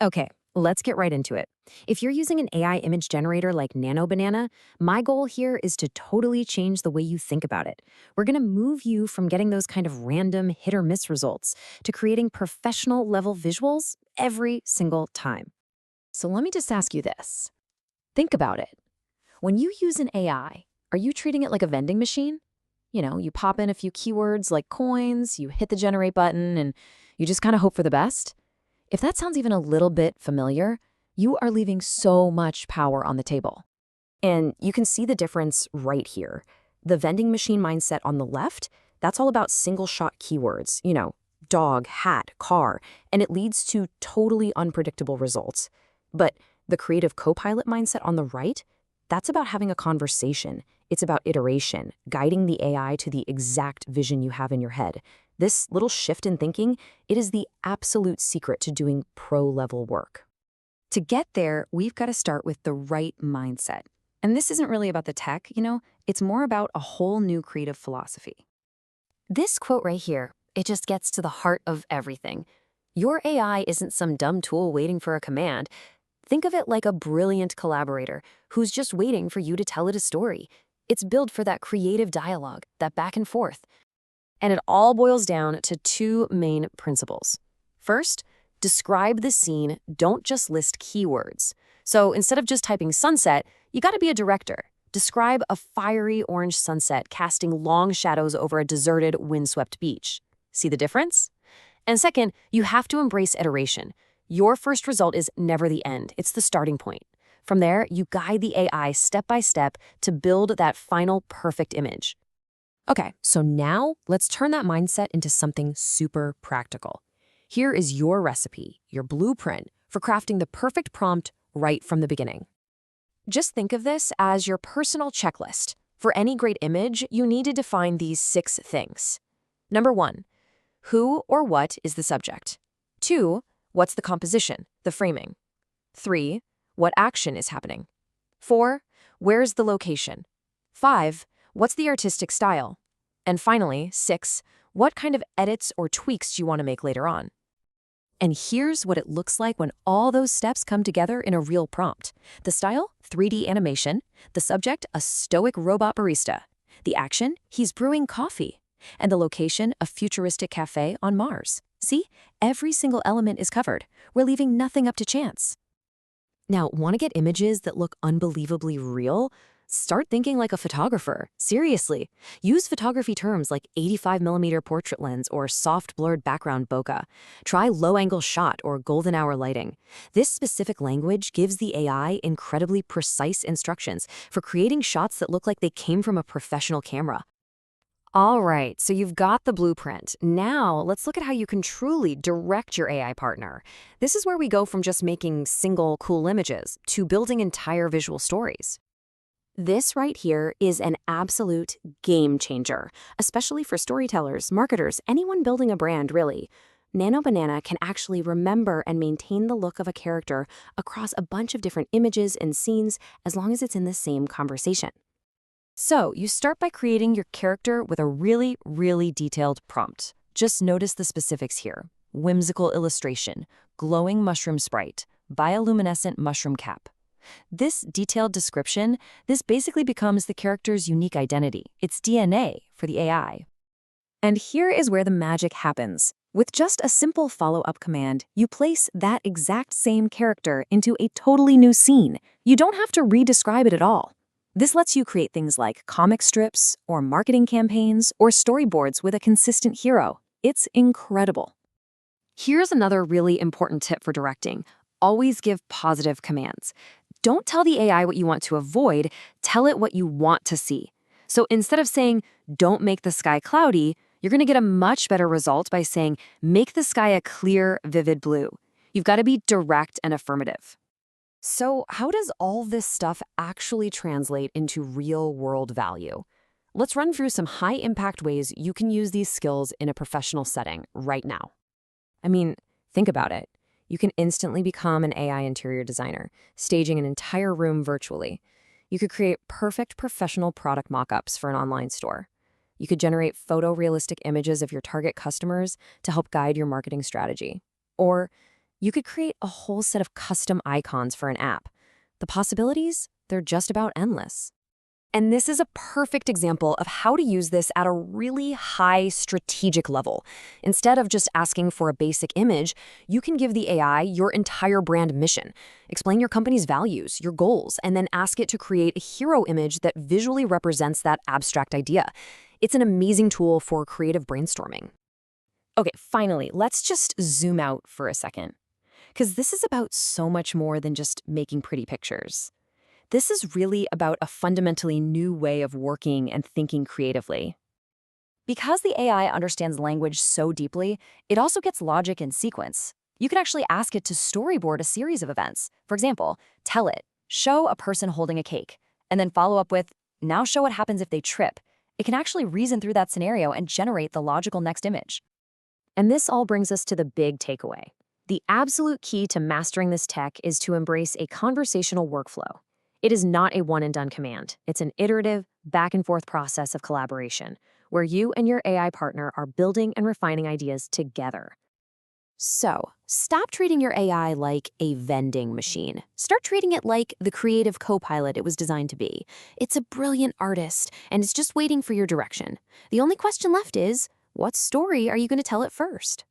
Okay, let's get right into it. If you're using an AI image generator like NanoBanana, my goal here is to totally change the way you think about it. We're going to move you from getting those kind of random hit or miss results to creating professional level visuals every single time. So let me just ask you this. Think about it. When you use an AI, are you treating it like a vending machine? You pop in a few keywords like coins, you hit the generate button, and you just kind of hope for the best? If that sounds even a little bit familiar, you are leaving so much power on the table. And you can see the difference right here. The vending machine mindset on the left, that's all about single shot keywords, dog, hat, car, and it leads to totally unpredictable results. But the creative co-pilot mindset on the right, that's about having a conversation. It's about iteration, guiding the AI to the exact vision you have in your head. This little shift in thinking, it is the absolute secret to doing pro-level work. To get there, we've got to start with the right mindset. And this isn't really about the tech, it's more about a whole new creative philosophy. This quote right here, it just gets to the heart of everything. Your AI isn't some dumb tool waiting for a command. Think of it like a brilliant collaborator who's just waiting for you to tell it a story. It's built for that creative dialogue, that back and forth. And it all boils down to two main principles. First, describe the scene, don't just list keywords. So instead of just typing sunset, you gotta be a director. Describe a fiery orange sunset casting long shadows over a deserted, windswept beach. See the difference? And second, you have to embrace iteration. Your first result is never the end, it's the starting point. From there, you guide the AI step by step to build that final perfect image. Okay, so now let's turn that mindset into something super practical. Here is your recipe, your blueprint for crafting the perfect prompt right from the beginning. Just think of this as your personal checklist. For any great image, you need to define these 6 things. Number 1, who or what is the subject? 2, what's the composition, the framing? 3, what action is happening? 4, where's the location? 5, what's the artistic style? And finally, 6, what kind of edits or tweaks do you want to make later on? And here's what it looks like when all those steps come together in a real prompt. The style, 3D animation. The subject, a stoic robot barista. The action, he's brewing coffee. And the location, a futuristic cafe on Mars. See, every single element is covered. We're leaving nothing up to chance. Now, want to get images that look unbelievably real? Start thinking like a photographer. Seriously. Use photography terms like 85mm portrait lens or soft blurred background bokeh. Try low-angle shot or golden hour lighting. This specific language gives the AI incredibly precise instructions for creating shots that look like they came from a professional camera. All right, so you've got the blueprint. Now, let's look at how you can truly direct your AI partner. This is where we go from just making single cool images to building entire visual stories. This right here is an absolute game changer, especially for storytellers, marketers, anyone building a brand, really. NanoBanana can actually remember and maintain the look of a character across a bunch of different images and scenes as long as it's in the same conversation. So, you start by creating your character with a really, really detailed prompt. Just notice the specifics here. Whimsical illustration, glowing mushroom sprite, bioluminescent mushroom cap. This detailed description, this basically becomes the character's unique identity, its DNA for the AI. And here is where the magic happens. With just a simple follow-up command, you place that exact same character into a totally new scene. You don't have to re-describe it at all. This lets you create things like comic strips, or marketing campaigns, or storyboards with a consistent hero. It's incredible. Here's another really important tip for directing. Always give positive commands. Don't tell the AI what you want to avoid, tell it what you want to see. So instead of saying, don't make the sky cloudy, you're going to get a much better result by saying, make the sky a clear, vivid blue. You've got to be direct and affirmative. So how does all this stuff actually translate into real-world value? Let's run through some high-impact ways you can use these skills in a professional setting right now. I mean, think about it. You can instantly become an AI interior designer, staging an entire room virtually. You could create perfect professional product mock-ups for an online store. You could generate photorealistic images of your target customers to help guide your marketing strategy. Or You could create a whole set of custom icons for an app. The possibilities, they're just about endless. And this is a perfect example of how to use this at a really high strategic level. Instead of just asking for a basic image, you can give the AI your entire brand mission. Explain your company's values, your goals, and then ask it to create a hero image that visually represents that abstract idea. It's an amazing tool for creative brainstorming. Okay, finally, let's just zoom out for a second, because this is about so much more than just making pretty pictures. This is really about a fundamentally new way of working and thinking creatively. Because the AI understands language so deeply, it also gets logic and sequence. You can actually ask it to storyboard a series of events. For example, tell it, show a person holding a cake, and then follow up with, now show what happens if they trip. It can actually reason through that scenario and generate the logical next image. And this all brings us to the big takeaway. The absolute key to mastering this tech is to embrace a conversational workflow. It is not a one-and-done command. It's an iterative, back-and-forth process of collaboration, where you and your AI partner are building and refining ideas together. So, stop treating your AI like a vending machine. Start treating it like the creative co-pilot it was designed to be. It's a brilliant artist, and it's just waiting for your direction. The only question left is, what story are you going to tell it first?